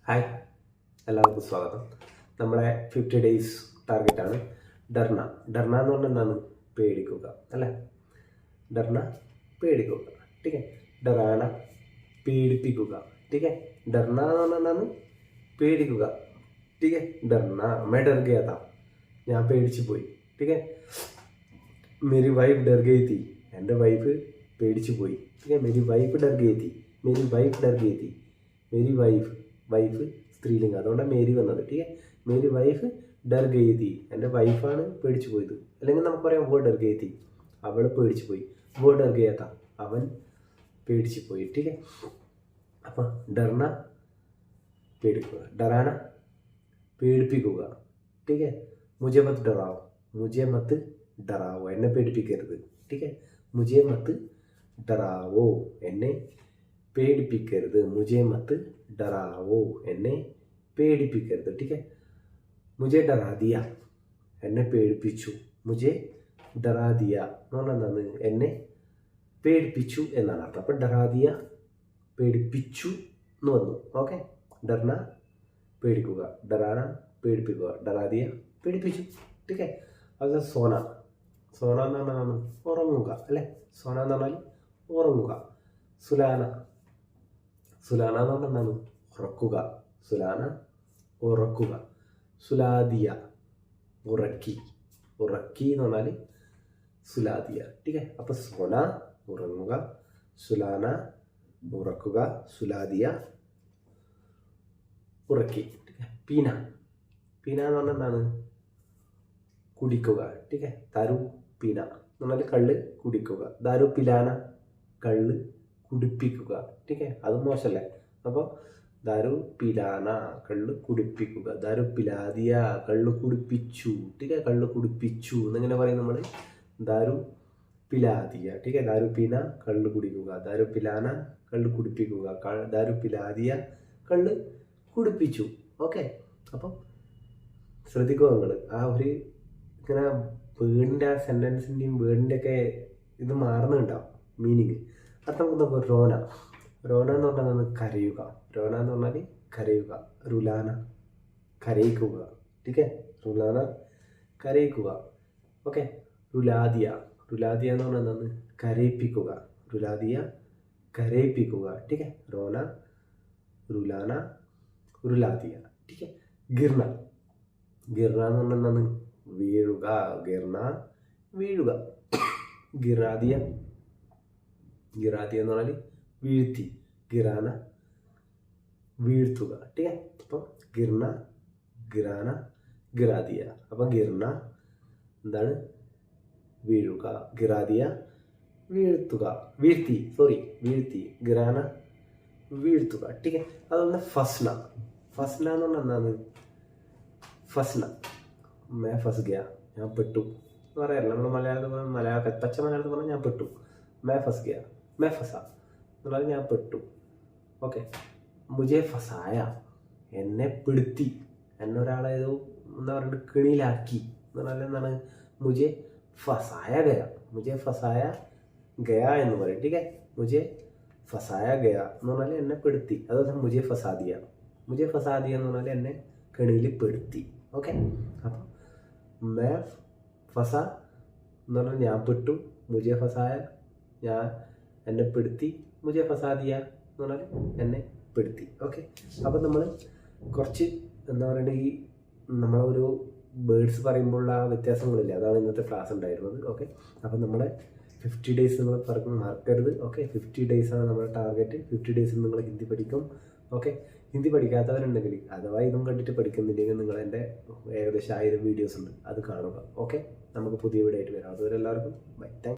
Hi, എല്ലാവർക്കും സ്വാഗതം. നമ്മളെ 50 ഡേയ്സ് ടാർഗറ്റാണ് ഡർണ. ഡർണ എന്ന് പറഞ്ഞാൽ എന്താണ്? പേടിക്കുക അല്ലേ? ഡർണ പേടിക്കുക, ടീക്കെ. ഡറാന പേടിപ്പിക്കുക, ടീക്കെ. ഡർണ എന്ന് പറഞ്ഞാൽ എന്താണ്? പേടിക്കുക, ടീക്കെ. ഡർണ मैं डर गया था, ഞാൻ പേടിച്ചു പോയി, ടീക്കെ. मेरी वाइफ डर गई थी, എൻ്റെ വൈഫ് പേടിച്ചു പോയി, ടീക്കെ. मेरी वाइफ डर गई थी, मेरी वाइफ डर गई थी. मेरी वाइफ, വൈഫ് സ്ത്രീലിംഗം, അതുകൊണ്ടാണ് മേരി വന്നത്, ടീക്കെ. മേരി വൈഫ് ഡർ ഗയി തി, എൻ്റെ വൈഫാണ് പേടിച്ചു പോയത്. അല്ലെങ്കിൽ നമുക്ക് പറയാം വോ ഡർ ഗയി തി, അവൾ പേടിച്ചു പോയി. വോ ഡർ ഗയ ത, അവൻ പേടിച്ചു പോയി, ടീക്കെ. അപ്പം ഡർണ പേടിക്കുക, ഡറാന പേടിപ്പിക്കുക, ടീക്കെ. മുജെ മത്ത് ഡറാവോ, മുജെ മത്ത് ഡറാവോ, എന്നെ പേടിപ്പിക്കരുത്, ടീക്കെ. മുജെ മത്ത് ഡറാവോ, എന്നെ പേടിപ്പിക്കരുത്. മുജെ മത്ത് ഡറാവോ, എന്നെ പേടിപ്പിക്കരുത്, ടീക്കെ. മുജെ ഡറാ ദിയ, എന്നെ പേടിപ്പിച്ചു. മുജെ ഡറാ ദിയ എന്ന് പറഞ്ഞാൽ എന്താണ്? എന്നെ പേടിപ്പിച്ചു എന്നാണ് അർത്ഥം. അപ്പം ഡറാ ദിയ പേടിപ്പിച്ചു എന്ന് വന്നു. ഓക്കെ. ഡർണ പേടിക്കുക, ഡറാന പേടിപ്പിക്കുക, ഡറാ ദിയ പേടിപ്പിച്ചു, ടീക്കെ. അത് സോന, സോന എന്ന് പറഞ്ഞാൽ ഉറങ്ങുക അല്ലേ? സോന എന്ന് പറഞ്ഞാൽ ഉറങ്ങുക. സുലാന, സുലാന എന്ന് പറഞ്ഞാൽ എന്താണ്? ഉറക്കുക. സുലാന ഉറക്കുക. സുലാദിയ ഉറക്കി, ഉറക്കി എന്ന് പറഞ്ഞാൽ സുലാദിയ, ടീക്കെ. അപ്പം സോന ഉറങ്ങുക, സുലാന ഉറക്കുക, സുലാദിയ ഉറക്കി, ടീക്കെ. പീന, പീന എന്ന് പറഞ്ഞാൽ എന്താണ്? കുടിക്കുക, ടീക്കെ. ദാരു പീന എന്ന് പറഞ്ഞാൽ കള്ള് കുടിക്കുക. ദാരു പിലാന, കള്ള് കുടിപ്പിക്കുക, ടീക്കെ. അത് മോശമല്ലേ? അപ്പോൾ ദാരു പിലാന, കള്ള് കുടിപ്പിക്കുക. ദാരു പിലാദിയ, കള്ള് കുടിപ്പിച്ചു, ടീക്കെ. കള്ള് കുടിപ്പിച്ചു എന്നിങ്ങനെ പറയും നമ്മൾ. ദാരു പിലാദിയ, ടീക്കെ. ദാരു പീന, കള്ള് കുടിക്കുക. ദാരു പിലാന, കള്ള് കുടിപ്പിക്കുക. ദാരു പിലാദിയ, കള്ള് കുടിപ്പിച്ചു. ഓക്കെ. അപ്പം ശ്രദ്ധിക്കുക നിങ്ങൾ. ആ ഒരു ഇങ്ങനെ വേർഡിൻ്റെ, ആ സെൻറ്റൻസിൻ്റെയും വേർഡിൻ്റെ ഒക്കെ ഇത് മാറുന്നുണ്ടാവും മീനിങ്. അത് നമുക്ക് നോക്കാം. റോന, റോന എന്ന് പറഞ്ഞാൽ കരയുക. റോന എന്ന് പറഞ്ഞാൽ കരയുക. റുലാന കരയിക്കുക, ടീക്കെ. റുലാന കരയിക്കുക. ഓക്കെ. റുലാദിയ, റുലാദിയ എന്ന് പറഞ്ഞാൽ എന്താണ്? കരയിപ്പിക്കുക. റുലാദിയ കരയിപ്പിക്കുക, ടീക്കെ. റോന, റുലാന, റുലാദിയ, ടീക്കെ. ഗിർണ, ഗിർണ എന്ന് പറഞ്ഞാൽ എന്താണ്? വീഴുക. ഗിർണ വീഴുക. ഗിറാദിയ, ഗിറാദിയ എന്ന് പറഞ്ഞാൽ വീഴ്ത്തി. ഗിറാന വീഴ്ത്തുക, ടീക്കെ. അപ്പം ഗിർണ, ഗിറാന, ഗിറാദിയ. അപ്പം ഗിർണ എന്താണ്? വീഴുക. ഗിറാദിയ വീഴ്ത്തുക, വീഴ്ത്തി, വീഴ്ത്തി. ഗിറാന വീഴ്ത്തുക, ടീക്കെ. അതുപോലെ ഫസ്ന, ഫസ്ന എന്ന് പറഞ്ഞാൽ എന്താണ്? ഫസ്ന, മേ ഫസ് ഗയ, ഞാൻ പെട്ടു എന്ന് പറയാറില്ല നമ്മൾ മലയാളത്തിൽ പറഞ്ഞാൽ. പച്ച മലയാളത്തിൽ പറഞ്ഞാൽ ഞാൻ പെട്ടു. മേ ഫസ് ഗയ, മേ ഫസ എന്നുള്ളത് ഞാൻ പെട്ടു. ഓക്കെ. മുജെ ഫസായ, എന്നെ പെടുത്തി, എന്നെ ഒരാളേതോ എന്താ പറയുക കെണിയിലാക്കി എന്ന് പറഞ്ഞാൽ എന്താണ്? മുജെ ഫസായ ഗയ, മുജെ ഫസായ ഗയ എന്ന് പറയും, ടീക്കെ. മുജെ ഫസായ ഗയ എന്ന് പറഞ്ഞാൽ എന്നെ പെടുത്തി. അതുപോലെ മുജെ ഫസാദിയ, മുജെ ഫസാദിയ എന്ന് പറഞ്ഞാൽ എന്നെ കെണിയിൽ പെടുത്തി. ഓക്കെ. അപ്പം മേ ഫസ എന്ന് പറഞ്ഞാൽ ഞാൻ പെട്ടു. മുജെ ഫസായ, ഞാൻ എന്നെ പെടുത്തി. മുജെ ഫസാദിയ എന്ന് പറഞ്ഞാൽ എന്നെ പെടുത്തി. ഓക്കെ. അപ്പം നമ്മൾ കുറച്ച് എന്താ പറയുക, ഈ നമ്മളൊരു വേർഡ്സ് പറയുമ്പോഴുള്ള ആ വ്യത്യാസങ്ങളില്ലേ, അതാണ് ഇന്നത്തെ ക്ലാസ് ഉണ്ടായിരുന്നത്. ഓക്കെ. അപ്പം നമ്മളെ 50 ഡേയ്സ് നിങ്ങൾ മറക്കരുത്. ഓക്കെ. 50 ഡേയ്സാണ് നമ്മുടെ ടാർഗറ്റ്. 50 ഡേയ്സിൽ നിങ്ങൾ ഹിന്ദി പഠിക്കും. ഓക്കെ. ഹിന്ദി പഠിക്കാത്തവരുണ്ടെങ്കിൽ, അഥവാ ഇതും കണ്ടിട്ട് പഠിക്കുന്നില്ലെങ്കിൽ നിങ്ങൾ എൻ്റെ ഏകദേശം 1000 വീഡിയോസ് ഉണ്ട്, അത് കാണുക. ഓക്കെ. നമുക്ക് പുതിയ വീഡിയോ ആയിട്ട് വരാം. അതുവരെ എല്ലാവർക്കും ബൈ. താങ്ക്